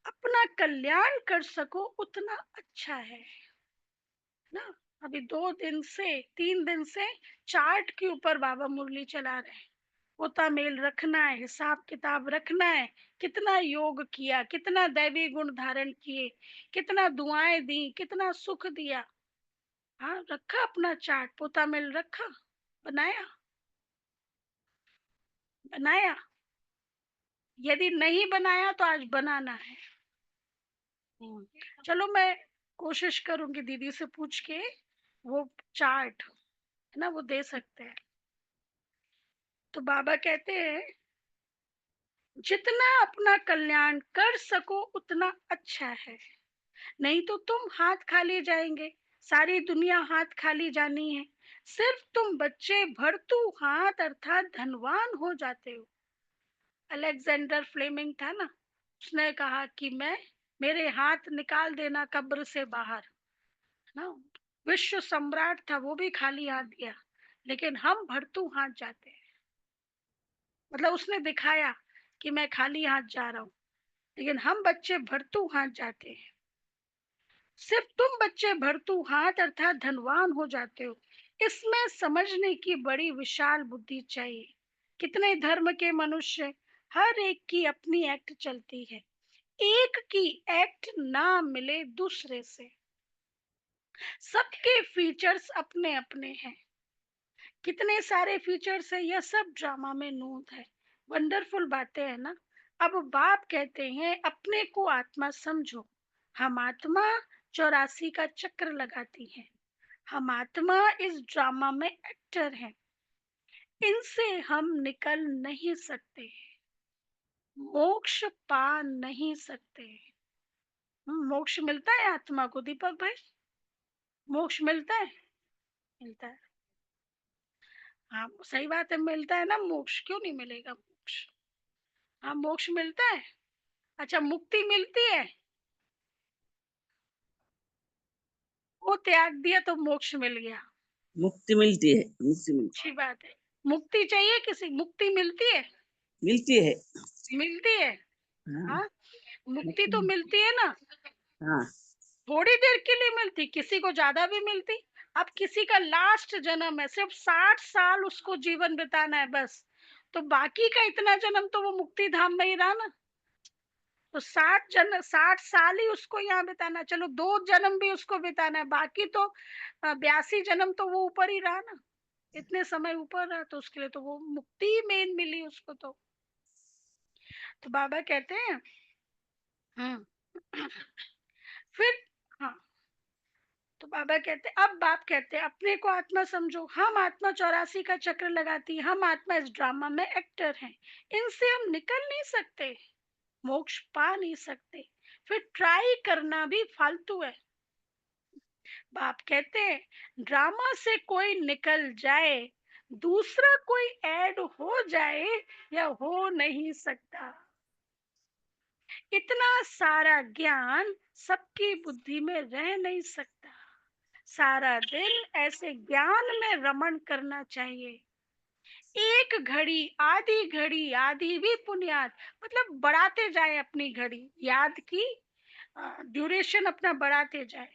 S1: अपना कल्याण कर सको उतना अच्छा है ना। अभी 2 दिन से 3 दिन से चार्ट के ऊपर बाबा मुरली चला रहे हैं। वो तामेल रखना है, हिसाब किताब रखना है, कितना योग किया, कितना दैवी गुण धारण किए, कितना दुआएं दी, कितना सुख दिया। हाँ, रखा अपना चार्ट, पोता मिल रखा, बनाया बनाया। यदि नहीं बनाया तो आज बनाना है। चलो मैं कोशिश करूंगी दीदी से पूछ के, वो चार्ट है ना वो दे सकते हैं। तो बाबा कहते हैं जितना अपना कल्याण कर सको उतना अच्छा है, नहीं तो तुम हाथ खाली जाएंगे। सारी दुनिया हाथ खाली जानी है, सिर्फ तुम बच्चे भरतू हाथ अर्थात धनवान हो जाते हो। अलेक्जेंडर फ्लेमिंग था ना, उसने कहा कि मैं, मेरे हाथ निकाल देना कब्र से बाहर ना। विश्व सम्राट था, वो भी खाली हाथ गया, लेकिन हम भरतू हाथ जाते हैं। मतलब उसने दिखाया कि मैं खाली हाथ जा रहा हूँ। लेकिन हम बच्चे भरतू हाथ जाते हैं। सिर्फ तुम बच्चे भरतू हाथ अर्थात धनवान हो जाते हो। इसमें समझने की बड़ी विशाल बुद्धि चाहिए। कितने धर्म के मनुष्य, हर एक की अपनी एक्ट चलती है, एक की एक्ट ना मिले दूसरे से। सबके फीचर्स अपने अपने हैं। कितने सारे फीचर्स है, यह सब ड्रामा में नोट है। वंडरफुल बातें है ना। अब बाप कहते हैं अपने को आत्मा समझो। हम आत्मा 84 का चक्र लगाती है। हम आत्मा इस ड्रामा में एक्टर हैं। इनसे हम निकल नहीं सकते, मोक्ष पा नहीं सकते। मोक्ष मिलता है आत्मा को दीपक भाई? मोक्ष मिलता है? मिलता है। हाँ सही बात है, मिलता है ना मोक्ष, क्यों नहीं मिलेगा मोक्ष? हाँ मोक्ष मिलता है। अच्छा मुक्ति मिलती है? वो त्याग दिया तो मोक्ष मिल गया।
S4: मुक्ति मिलती है, मुक्ति मिलती
S1: अच्छी बात है। मुक्ति चाहिए किसी? मुक्ति मिलती है?
S4: मिलती है।
S1: मिलती है।
S4: हाँ,
S1: हाँ मुक्ति तो
S4: मुक्ति
S1: मिलती है ना।
S4: हाँ,
S1: थोड़ी देर के लिए मिलती, किसी को ज्यादा भी मिलती। अब किसी का लास्ट जन्म है, सिर्फ 60 साल उसको जीवन बिताना है बस, तो बाकी का इतना जन्म तो वो मुक्ति धाम में ही रहा ना। तो 60 साल ही उसको यहाँ बिताना, चलो 2 जन्म भी उसको बिताना है, बाकी तो 82 जन्म तो वो ऊपर ही रहा ना। इतने समय ऊपर रहा तो उसके लिए तो वो मुक्ति मेन मिली उसको तो बाबा कहते हैं हम्म फिर हाँ, तो बाबा कहते अब बाप कहते हैं अपने को आत्मा समझो। हम आत्मा 84 का चक्र लगाती है। हम आत्मा इस ड्रामा में एक्टर हैं। इनसे हम निकल नहीं सकते, मोक्ष पा नहीं सकते, फिर ट्राई करना भी फालतू है। बाप कहते हैं ड्रामा से कोई निकल जाए, दूसरा कोई ऐड हो जाए, या हो नहीं सकता। इतना सारा ज्ञान सबकी बुद्धि में रह नहीं सकता। सारा दिन ऐसे ज्ञान में रमण करना चाहिए। एक घड़ी आधी भी पुण्यात, मतलब बढ़ाते जाए अपनी घड़ी याद की, ड्यूरेशन अपना बढ़ाते जाए।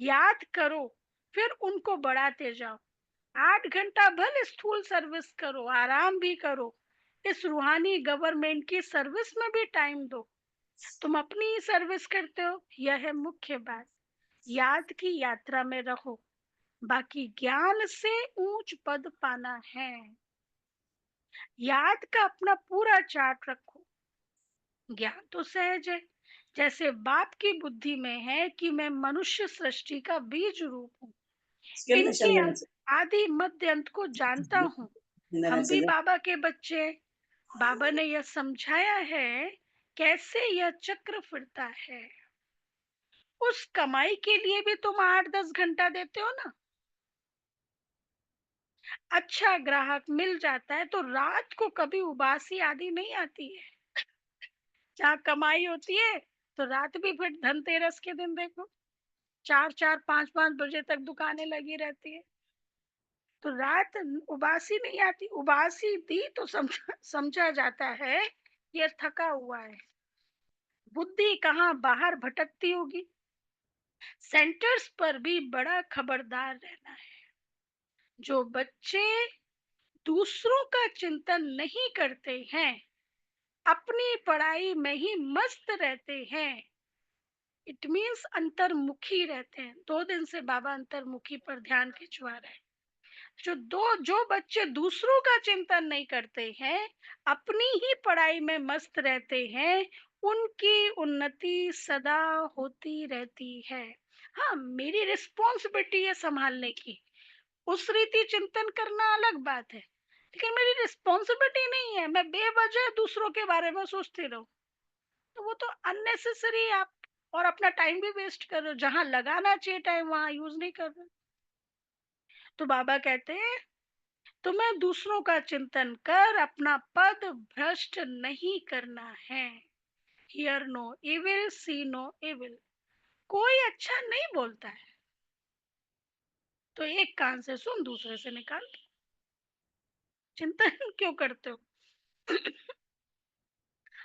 S1: याद करो, फिर उनको बढ़ाते जाओ। 8 घंटा भले स्थूल सर्विस करो, आराम भी करो, इस रूहानी गवर्नमेंट की सर्विस में भी टाइम दो। तुम अपनी ही सर्विस करते हो, यह है मुख्य बात। याद की यात्रा में रहो, बाकी ज्ञान से ऊंच पद पाना है। याद का अपना पूरा चार्ट रखो। ज्ञान तो सहज है, जैसे बाप की बुद्धि में है कि मैं मनुष्य सृष्टि का बीज रूप हूँ।
S4: इसके अंदर
S1: इनके
S4: चल
S1: आदि मध्य अंत को जानता हूँ।
S4: देना
S1: हम भी
S4: चाहिए।
S1: बाबा के बच्चे। बाबा ने यह समझाया है कैसे यह चक्र फिरता है। उस कमाई के लिए भी तुम 8-10 घंटा देते हो ना। अच्छा ग्राहक मिल जाता है तो रात को कभी उबासी आदि नहीं आती है। जहाँ कमाई होती है तो रात भी, फिर धनतेरस के दिन देखो 4-4 5-5 बजे तक दुकानें लगी रहती है, तो रात उबासी नहीं आती। उबासी दी तो समझा जाता है ये थका हुआ है। बुद्धि कहाँ बाहर भटकती होगी। सेंटर्स पर भी बड़ा खबरदार रहना है। जो बच्चे दूसरों का चिंतन नहीं करते हैं, अपनी पढ़ाई में ही मस्त रहते हैं, इट मीन्स अंतर्मुखी रहते हैं। 2 दिन से बाबा अंतर्मुखी पर ध्यान खिंचवा रहे हैं। जो बच्चे दूसरों का चिंतन नहीं करते हैं, अपनी ही पढ़ाई में मस्त रहते हैं, उनकी उन्नति सदा होती रहती है। हाँ मेरी रिस्पॉन्सिबिलिटी है संभालने की, उस रीति चिंतन करना अलग बात है, लेकिन मेरी रिस्पॉन्सिबिलिटी नहीं है मैं बेवजह दूसरों के बारे में सोचती रहूं। तो वो तो अननेसेसरी आप, और अपना टाइम भी वेस्ट कर रहे हो, जहां लगाना चाहिए टाइम वहां यूज नहीं कर रहे। तो बाबा कहते हैं तुम्हें दूसरों का चिंतन कर अपना पद भ्रष्ट नहीं करना है। Hear no evil, see no evil. कोई अच्छा नहीं बोलता है तो एक कान से सुन, दूसरे से निकाल। चिंतन क्यों करते हो?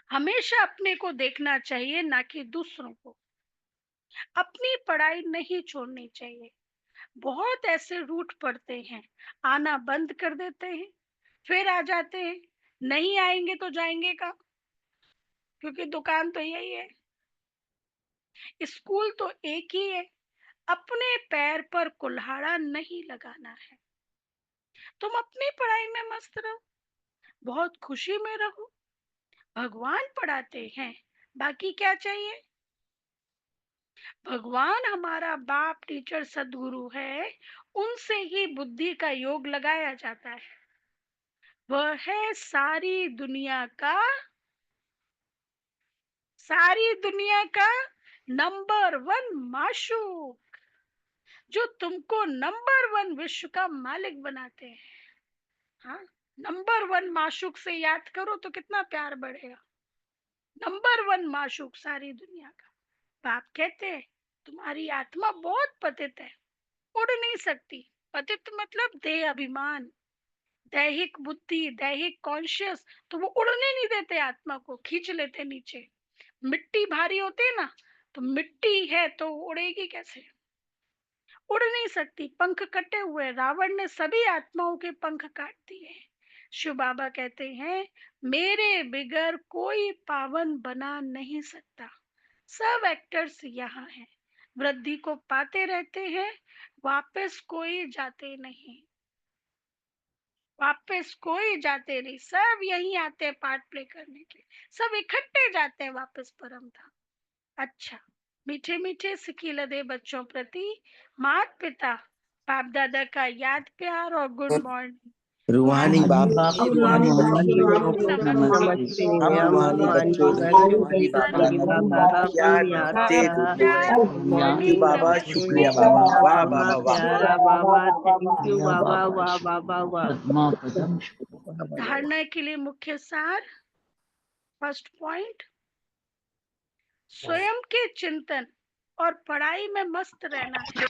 S1: हमेशा अपने को देखना चाहिए, ना कि दूसरों को। अपनी पढ़ाई नहीं छोड़नी चाहिए। बहुत ऐसे रूट पड़ते हैं, आना बंद कर देते हैं, फिर आ जाते हैं। नहीं आएंगे तो जाएंगे कहाँ, क्योंकि दुकान तो यही है, स्कूल तो एक ही है। अपने पैर पर कुल्हाड़ा नहीं लगाना है। तुम अपनी पढ़ाई में मस्त रहो, बहुत खुशी में रहो। भगवान पढ़ाते हैं, बाकी क्या चाहिए। भगवान हमारा बाप, टीचर, सदगुरु है। उनसे ही बुद्धि का योग लगाया जाता है। वह है सारी दुनिया का नंबर 1 माशूक, जो तुमको नंबर 1 विश्व का मालिक बनाते हैं। हाँ, नंबर 1 माशूक से याद करो तो कितना प्यार बढ़ेगा। नंबर 1 माशूक सारी दुनिया का। बाप कहते हैं तुम्हारी आत्मा बहुत पतित है, उड़ नहीं सकती। पतित मतलब देह अभिमान, दैहिक बुद्धि, दैहिक कॉन्शियस। तो वो उड़ने नहीं देते, आत्मा को खींच लेते नीचे। मिट्टी भारी होती है ना, तो मिट्टी है तो उड़ेगी कैसे, उड़ नहीं सकती। पंख कटे हुए, रावण ने सभी आत्माओं के पंख काट दिए। शिव बाबा कहते हैं मेरे बिगर कोई पावन बना नहीं सकता। सब एक्टर्स यहाँ हैं, वृद्धि को पाते रहते हैं, वापस कोई जाते नहीं, वापस कोई जाते नहीं। सब यहीं आते हैं पार्ट प्ले करने के, सब इकट्ठे जाते हैं वापस परम धाम। अच्छा, मीठे मीठे सिखिल दे बच्चों प्रति मात पिता बाप दादा का याद प्यार और गुड मॉर्निंग।
S5: रूहानी बाप
S3: बाप
S5: की
S3: को
S5: रूहानी बच्चों
S3: रूहानी
S5: को
S3: बच्चों को
S1: नमस्ते।
S3: नमस्ते।
S2: नमस्ते।
S5: हम
S2: हम
S5: रूहानी
S2: रूहानी
S5: बच्चों को
S2: बच्चों
S5: रूहानी
S2: की
S5: बाप
S2: रूहानी
S5: दादा
S2: बाबा
S5: को
S2: का
S5: प्यार
S2: प्यार
S5: नमस्ते,
S2: था।
S5: गुड
S1: प्यार,
S5: morning.
S1: Good
S5: thank you
S1: morning,
S5: बाबा,
S1: नमस्ते।
S5: शुक्रिया
S2: शुक्रिया
S5: बाबा, वाह
S2: बाबा,
S5: बाबा वाह।
S2: प्यारा बाबा, थैंक यू
S3: या
S2: बाबा,
S3: बाबा
S2: वाह
S3: श्री
S2: बाबा, वाह।
S3: पद्मापदम शुक्ला।
S1: अब धारणा के लिए मुख्य सार। फर्स्ट पॉइंट, स्वयं के चिंतन और पढ़ाई में मस्त रहना है।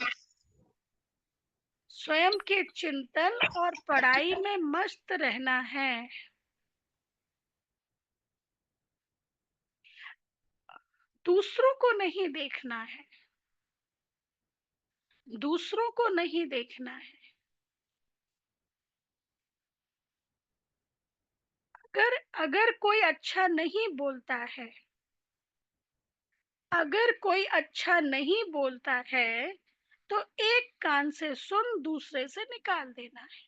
S1: स्वयं के चिंतन और पढ़ाई में मस्त रहना है। दूसरों को नहीं देखना है, दूसरों को नहीं देखना है। अगर अगर कोई अच्छा नहीं बोलता है, अगर कोई अच्छा नहीं बोलता है तो एक कान से सुन, दूसरे से निकाल देना है।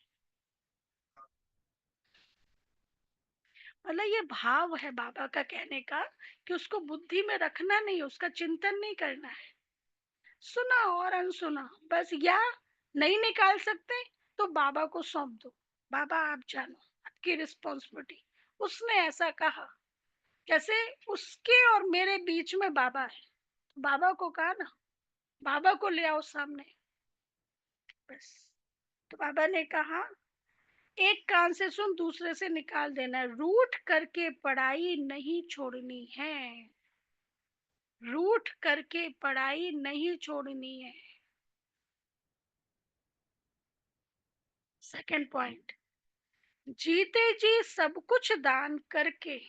S1: मतलब ये भाव है बाबा का कहने का कि उसको बुद्धि में रखना नहीं, उसका चिंतन नहीं करना है। सुना और अनसुना बस, या नहीं निकाल सकते तो बाबा को सौंप दो। बाबा आप जानो, आपकी रिस्पॉन्सिबिलिटी। उसने ऐसा कहा, कैसे उसके और मेरे बीच में बाबा है, तो बाबा को कहा ना, बाबा को ले आओ सामने बस। तो बाबा ने कहा एक कान से सुन, दूसरे से निकाल देना। रूठ करके पढ़ाई नहीं छोड़नी है, रूठ करके पढ़ाई नहीं छोड़नी है। सेकंड पॉइंट, जीते जी सब कुछ दान करके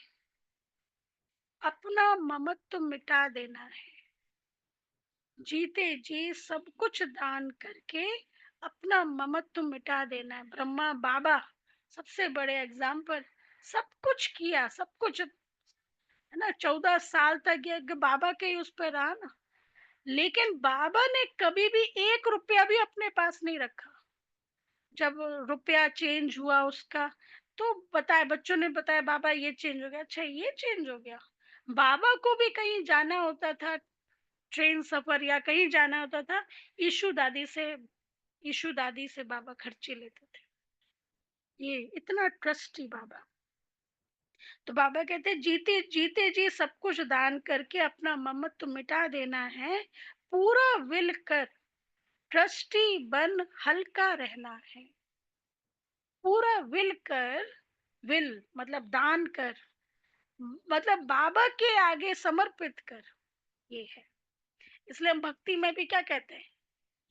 S1: अपना ममत्व मिटा देना है। जीते जी सब कुछ दान करके अपना ममत्व मिटा देना है। ब्रह्मा बाबा सबसे बड़े एग्जाम्पल, सब कुछ किया, सब कुछ है ना। 14 साल तक ये बाबा के उस पर रहा ना, लेकिन बाबा ने कभी भी 1 रुपया भी अपने पास नहीं रखा। जब रुपया चेंज हुआ उसका, तो बताया, बच्चों ने बताया बाबा ये चेंज हो गया। अच्छा ये चेंज हो गया। बाबा को भी कहीं जाना होता था, ट्रेन सफर या कहीं जाना होता था, ईशु दादी से बाबा खर्चे लेते थे। ये इतना ट्रस्टी बाबा। तो बाबा कहते जीते जीते जी सब कुछ दान करके अपना ममत्व मिटा देना है। पूरा विल कर ट्रस्टी बन हल्का रहना है। पूरा विल कर, विल मतलब दान कर, मतलब बाबा के आगे समर्पित कर, ये है। इसलिए हम भक्ति में भी क्या कहते हैं,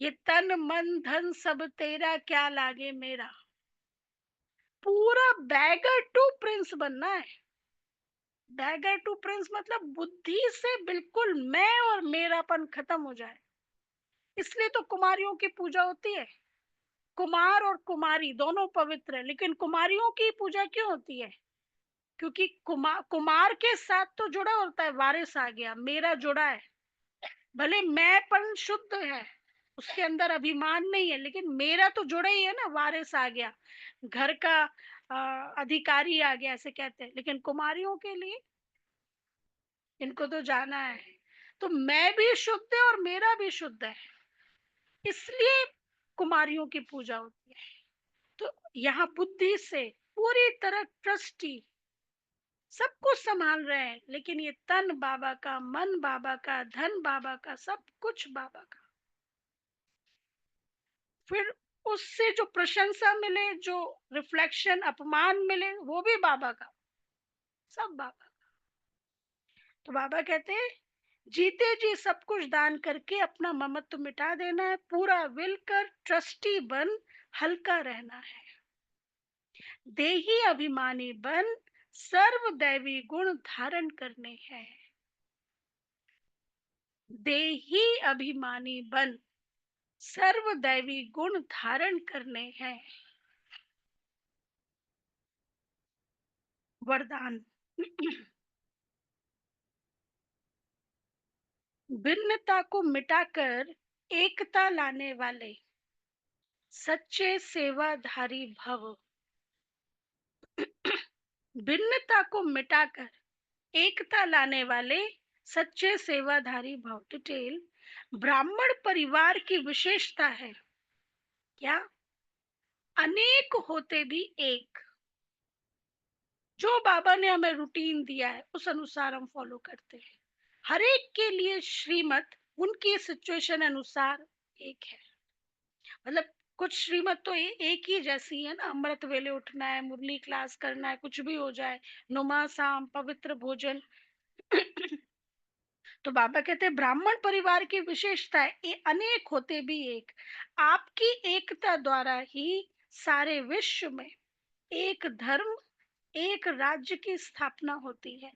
S1: ये तन मन धन सब तेरा, क्या लागे मेरा। पूरा बैगर टू प्रिंस बनना है। डैगर टू प्रिंस मतलब बुद्धि से बिल्कुल मैं और मेरापन खत्म हो जाए। इसलिए तो कुमारियों की पूजा होती है। कुमार और कुमारी दोनों पवित्र है, लेकिन कुमारियों की पूजा क्यों होती है? क्योंकि कुमार के साथ तो जुड़ा होता है, वारिस आ गया, मेरा जुड़ा है। भले मैंपन शुद्ध है, उसके अंदर अभिमान नहीं है, लेकिन मेरा तो जुड़ा ही है ना, वारिस आ गया, घर का अधिकारी आ गया, ऐसे कहते हैं। लेकिन कुमारियों के लिए इनको तो जाना है, तो मैं भी शुद्ध है और मेरा भी शुद्ध है, इसलिए कुमारियों की पूजा होती है। तो यहाँ बुद्धि से पूरी तरह ट्रस्टी सब कुछ संभाल रहे हैं, लेकिन ये तन बाबा का, मन बाबा का, धन बाबा का, सब कुछ बाबा का। फिर उससे जो प्रशंसा मिले, जो रिफ्लेक्शन, अपमान मिले, वो भी बाबा का, सब बाबा का। तो बाबा कहते हैं जीते जी सब कुछ दान करके अपना ममत्व मिटा देना है, पूरा विल कर ट्रस्टी बन हल्का रहना है, देही अभिमानी बन सर्व दैवी गुण धारण करने हैं। देही अभिमानी बन सर्व दैवी गुण धारण करने हैं। वरदान। भिन्नता को मिटाकर एकता लाने वाले सच्चे सेवाधारी भव। भिन्नता को मिटाकर एकता लाने वाले सच्चे सेवाधारी भव। डिटेल। ब्राह्मण परिवार की विशेषता है क्या? अनेक होते भी एक। जो बाबा ने हमें रूटीन दिया है उस अनुसार हम फॉलो करते हैं। हर एक के लिए श्रीमत उनकी सिचुएशन अनुसार एक है। मतलब कुछ श्रीमत तो एक ही जैसी है ना, अमृत वेले उठना है, मुरली क्लास करना है, कुछ भी हो जाए, नुमा शाम, पवित्र भोजन। तो बाबा कहते हैं ब्राह्मण परिवार की विशेषता है ये अनेक होते भी एक। आपकी एकता द्वारा ही सारे विश्व में एक धर्म, एक राज्य की स्थापना होती है।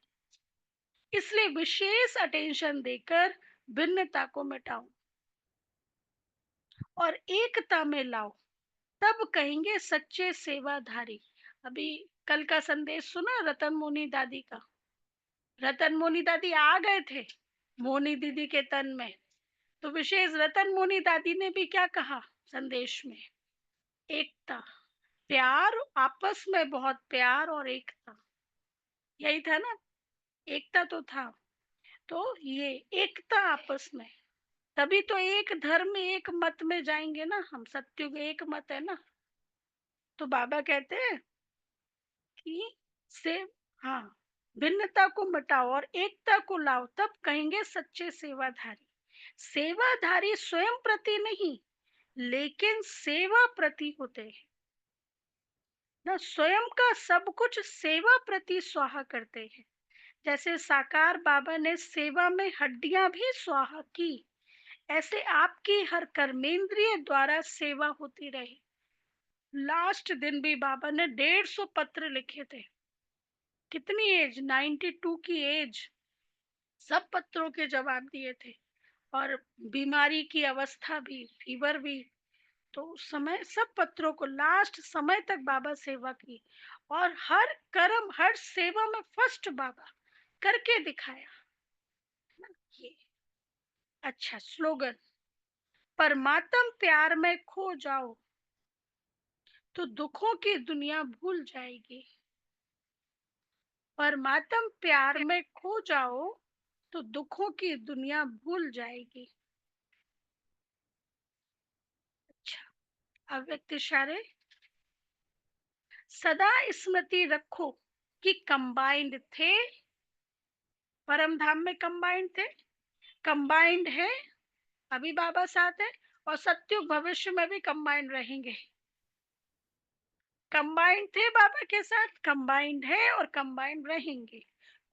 S1: इसलिए विशेष अटेंशन देकर भिन्नता को मिटाओ और एकता में लाओ, तब कहेंगे सच्चे सेवाधारी। अभी कल का संदेश सुना रतन मोनी दादी का। रतन मोनी दादी आ गए थे मोनी दीदी के तन में, तो विशेष रतन मोनी दादी ने भी क्या कहा संदेश में? एकता, प्यार, आपस में बहुत प्यार और एकता, यही था ना, एकता तो था। तो ये एकता आपस में, तभी तो एक धर्म एक मत में जाएंगे ना हम, सत्युग एक मत है ना। तो बाबा कहते हैं कि से हाँ, भिन्नता को मिटाओ और एकता को लाओ, तब कहेंगे सच्चे सेवाधारी। सेवाधारी स्वयं प्रति नहीं, लेकिन सेवा प्रति होते हैं ना, स्वयं का सब कुछ सेवा प्रति स्वाहा करते हैं। जैसे साकार बाबा ने सेवा में हड्डियां भी स्वाहा की, ऐसे आपकी हर कर्मेंद्रिय द्वारा सेवा होती रहे। लास्ट दिन भी बाबा ने 150 पत्र लिखे थे। कितनी एज, 92 की एज, सब पत्रों के जवाब दिए थे। और बीमारी की अवस्था भी, फीवर भी, तो उस समय सब पत्रों को लास्ट समय तक बाबा सेवा की। और हर कर्म, हर सेवा में फर्स्ट बाबा करके दिखाया ना। ये अच्छा स्लोगन, परमात्म प्यार में खो जाओ तो दुखों की दुनिया भूल जाएगी। परमात्म प्यार में खो जाओ तो दुखों की दुनिया भूल जाएगी। अच्छा, अव्यक्त इशारे। सदा स्मृति रखो कि कंबाइंड थे, परम धाम में कंबाइंड थे, कंबाइंड है, अभी बाबा साथ है, और सत्युग भविष्य में भी कंबाइंड रहेंगे। कंबाइंड थे बाबा के साथ, कंबाइंड है और कंबाइंड रहेंगे।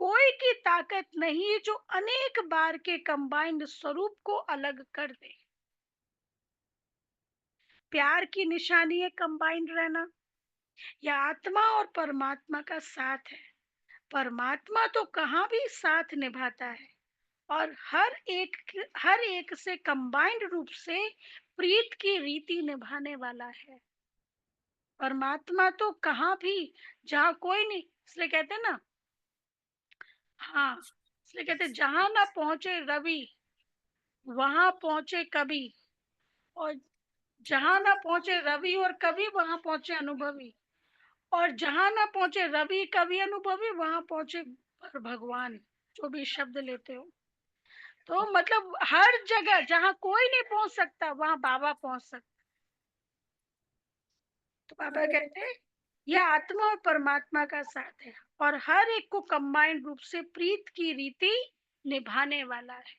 S1: कोई की ताकत नहीं जो अनेक बार के कंबाइंड स्वरूप को अलग कर दे। प्यार की निशानी है कंबाइंड रहना, या आत्मा और परमात्मा का साथ है। परमात्मा तो कहाँ भी साथ निभाता है और हर एक से कंबाइंड रूप से प्रीत की रीति निभाने वाला है। परमात्मा तो कहाँ भी, जहाँ कोई नहीं, इसलिए कहते हैं ना, हाँ, इसलिए कहते हैं जहाँ ना पहुंचे रवि वहां पहुंचे कवि, और जहाँ ना पहुंचे रवि और कवि वहां पहुंचे अनुभवी, और जहाँ ना पहुंचे रवि कवि अनुभवी वहां पहुंचे भगवान। जो भी शब्द लेते हो, तो मतलब हर जगह जहाँ कोई नहीं पहुंच सकता वहां बाबा पहुंच सकता। तो बाबा कहते हैं यह आत्मा और परमात्मा का साथ है और हर एक को कंबाइंड रूप से प्रीत की रीति निभाने वाला है।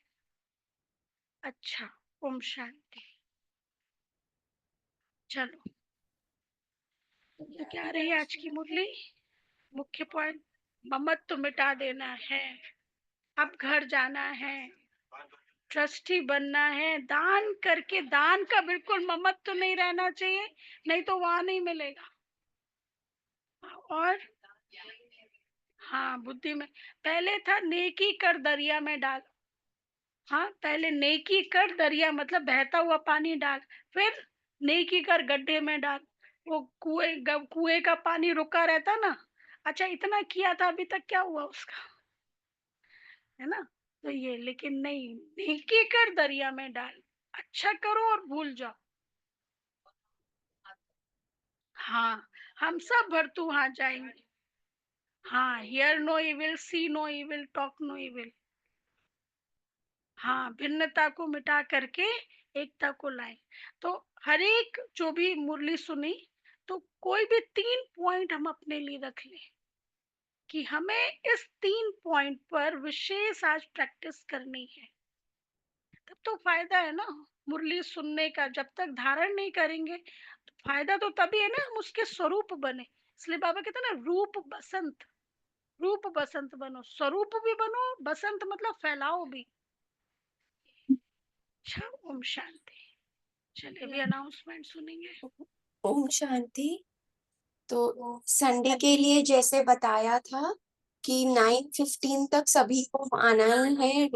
S1: अच्छा, ओम शांति। चलो, तो क्या रही आज की मुरली? मुख्य पॉइंट, ममत्व मिटा देना है, अब घर जाना है, ट्रस्टी बनना है, दान करके, दान का बिल्कुल ममत्व नहीं रहना चाहिए, नहीं तो वहां नहीं मिलेगा। और हाँ, बुद्धि में पहले था नेकी कर दरिया में डाल। हाँ, पहले नेकी कर दरिया मतलब बहता हुआ पानी डाल, फिर नेकी कर गड्ढे में डाल। वो कुएं का पानी रुका रहता ना। अच्छा, इतना किया था, अभी तक क्या हुआ उसका, है ना? तो ये, लेकिन नहीं, नेकी कर दरिया में डाल, अच्छा करो और भूल जाओ। हाँ, हम सब भरतू वहां जाएंगे। हाँ, hear no evil, see no evil, talk no evil. हाँ, भिन्नता को मिटा करके एकता को लाए। तो हर एक जो भी मुरली सुनी, तो कोई भी 3 पॉइंट हम अपने लिए रख लें कि हमें इस 3 पॉइंट पर विशेष आज प्रैक्टिस करनी है। तब तो फायदा है ना मुरली सुनने का। जब तक धारण नहीं करेंगे तो फायदा तो तभी है ना हम उसके स्वरूप बने। इसलिए बाबा कहते हैं ना, रूप बसंत, रूप बसंत बनो, स्वरूप भी बनो, बसंत मतलब फैलाओ भी। अच्छा, ओम शांति। चलिए, अभी अनाउंसमेंट सुनेंगे।
S5: ओम शांति। तो संडे के लिए जैसे बताया था कि 9:15 तक सभी को आना है,